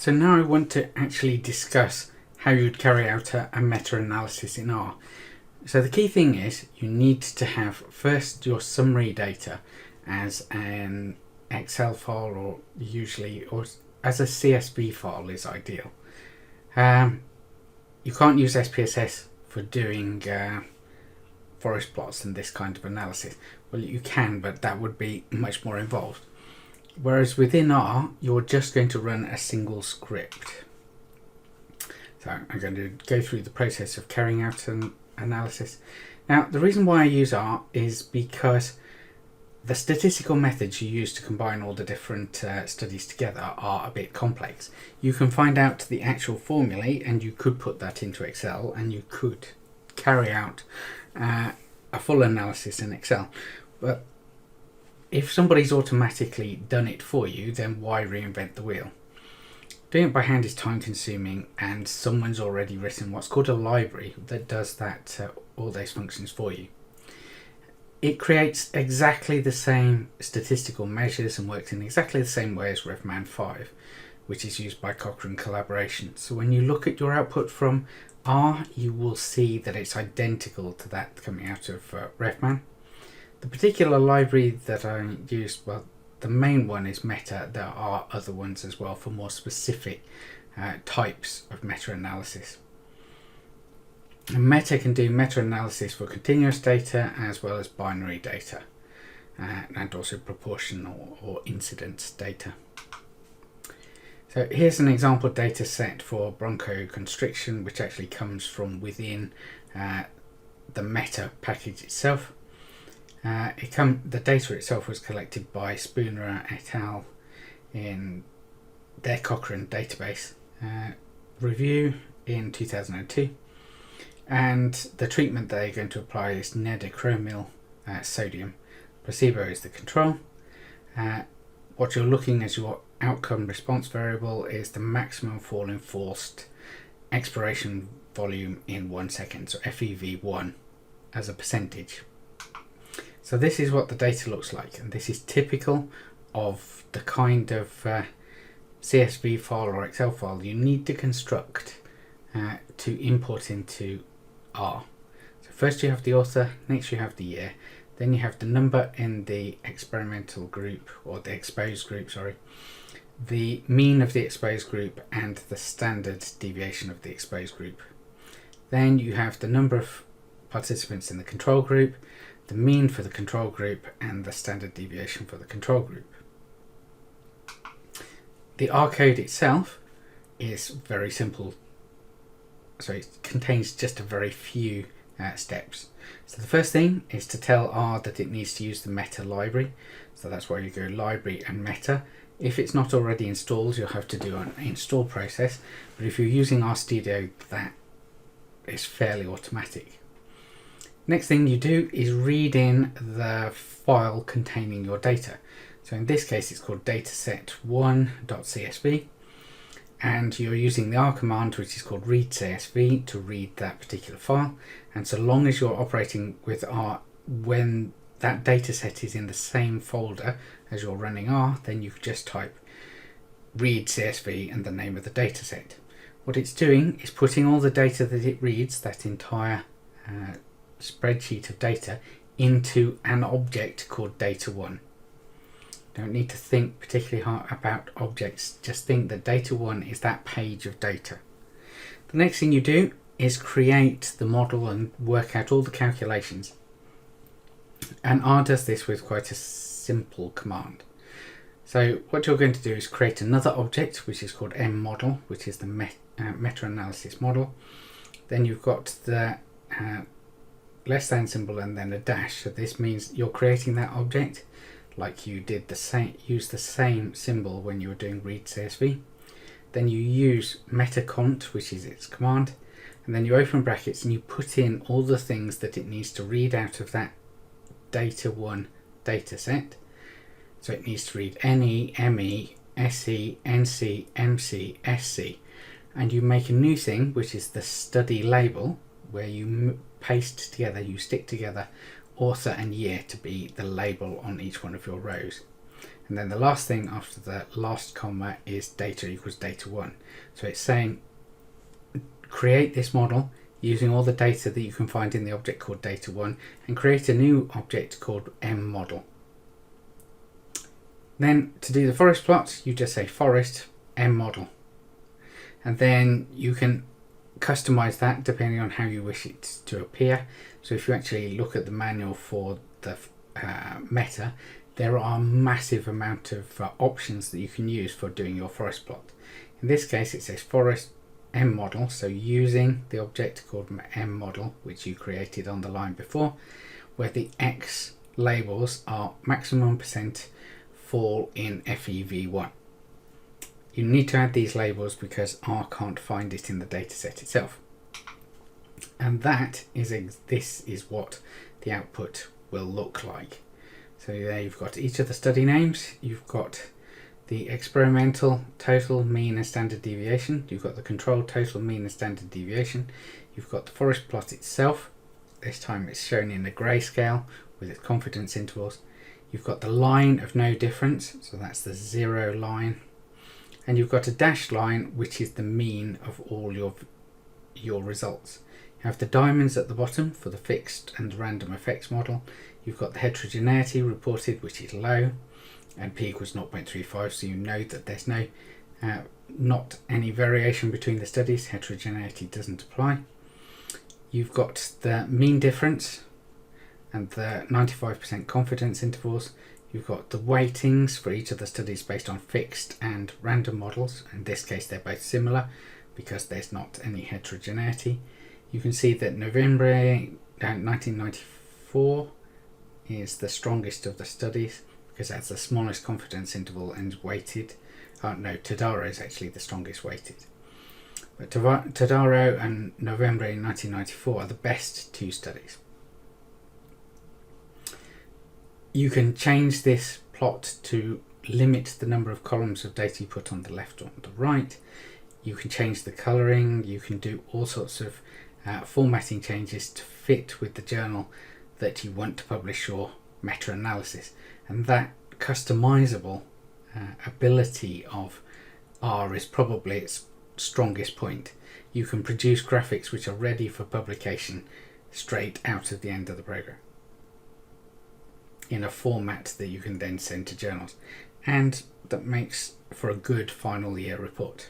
So now I want to actually discuss how you'd carry out a meta-analysis in R. So the key thing is you need to have first your summary data as an Excel file, or as a CSV file is ideal. You can't use SPSS for doing forest plots and this kind of analysis. Well, you can, but that would be much more involved. Whereas within R, you're just going to run a single script. So I'm going to go through the process of carrying out an analysis. Now, the reason why I use R is because the statistical methods you use to combine all the different studies together are a bit complex. You can find out the actual formulae and you could put that into Excel and you could carry out a full analysis in Excel. But if somebody's automatically done it for you, then why reinvent the wheel? Doing it by hand is time consuming, and someone's already written what's called a library that does that all those functions for you. It creates exactly the same statistical measures and works in exactly the same way as RevMan 5, which is used by Cochrane Collaboration. So when you look at your output from R, you will see that it's identical to that coming out of RevMan. The particular library that I used, well, the main one is Meta. There are other ones as well for more specific types of meta-analysis. And Meta can do meta-analysis for continuous data as well as binary data, and also proportional or incidence data. So here's an example data set for bronchoconstriction, which actually comes from within the Meta package itself. The data itself was collected by Spooner et al. In their Cochrane database review in 2002, and the treatment they're going to apply is nedochromyl sodium. Placebo is the control. What you're looking as your outcome response variable is the maximum fall in forced expiration volume in 1 second, so FEV1 as a percentage. So this is what the data looks like, and this is typical of the kind of CSV file or Excel file you need to construct to import into R. So first you have the author, next you have the year, then you have the number in the experimental group, or the exposed group, sorry, the mean of the exposed group and the standard deviation of the exposed group. Then you have the number of participants in the control group, the mean for the control group, and the standard deviation for the control group. The R code itself is very simple, so it contains just a very few steps. So the first thing is to tell R that it needs to use the Meta library, so that's why you go library and Meta. If it's not already installed, you'll have to do an install process, but if you're using RStudio, that is fairly automatic. Next thing you do is read in the file containing your data. So in this case it's called dataset1.csv, and you're using the R command, which is called read_csv, to read that particular file. And so long as you're operating with R when that dataset is in the same folder as you're running R, then you just type read_csv and the name of the dataset. What it's doing is putting all the data that it reads, that entire spreadsheet of data, into an object called data1. Don't need to think particularly hard about objects, just think that data1 is that page of data. The next thing you do is create the model and work out all the calculations, and R does this with quite a simple command. So what you're going to do is create another object which is called mmodel, which is the meta-analysis model. Then you've got the less than symbol and then a dash, so this means you're creating that object like you did use the same symbol when you were doing read_csv. Then you use metacont, which is its command, and then you open brackets and you put in all the things that it needs to read out of that data1 dataset. So it needs to read NE, ME, SE, NC, MC, SC, and you make a new thing which is the study label, where you paste together, you stick together author and year to be the label on each one of your rows. And then the last thing after the last comma is data equals data1. So it's saying create this model using all the data that you can find in the object called data1 and create a new object called mmodel. Then to do the forest plot, you just say forest mmodel. And then you can customize that depending on how you wish it to appear. So if you actually look at the manual for the Meta, there are a massive amount of options that you can use for doing your forest plot. In this case, it says forest mmodel, so using the object called mmodel, which you created on the line before, where the X labels are maximum percent fall in FEV1. You need to add these labels because R can't find it in the dataset itself. And that is this is what the output will look like. So there you've got each of the study names, you've got the experimental total, mean and standard deviation, you've got the control total, mean and standard deviation, you've got the forest plot itself, this time it's shown in a grayscale with its confidence intervals, you've got the line of no difference, so that's the 0 line, and you've got a dashed line which is the mean of all your results. You have the diamonds at the bottom for the fixed and random effects model. You've got the heterogeneity reported, which is low, and p equals 0.35, so you know that there's not any variation between the studies. Heterogeneity doesn't apply. You've got the mean difference and the 95% confidence intervals. You've got the weightings for each of the studies based on fixed and random models. In this case, they're both similar because there's not any heterogeneity. You can see that November 1994 is the strongest of the studies because that's the smallest confidence interval and weighted. No, Tadaro is actually the strongest weighted. But Tadaro and November in 1994 are the best two studies. You can change this plot to limit the number of columns of data you put on the left or on the right. You can change the colouring. You can do all sorts of formatting changes to fit with the journal that you want to publish your meta-analysis. And that customizable ability of R is probably its strongest point. You can produce graphics which are ready for publication straight out of the end of the program in a format that you can then send to journals, and that makes for a good final year report.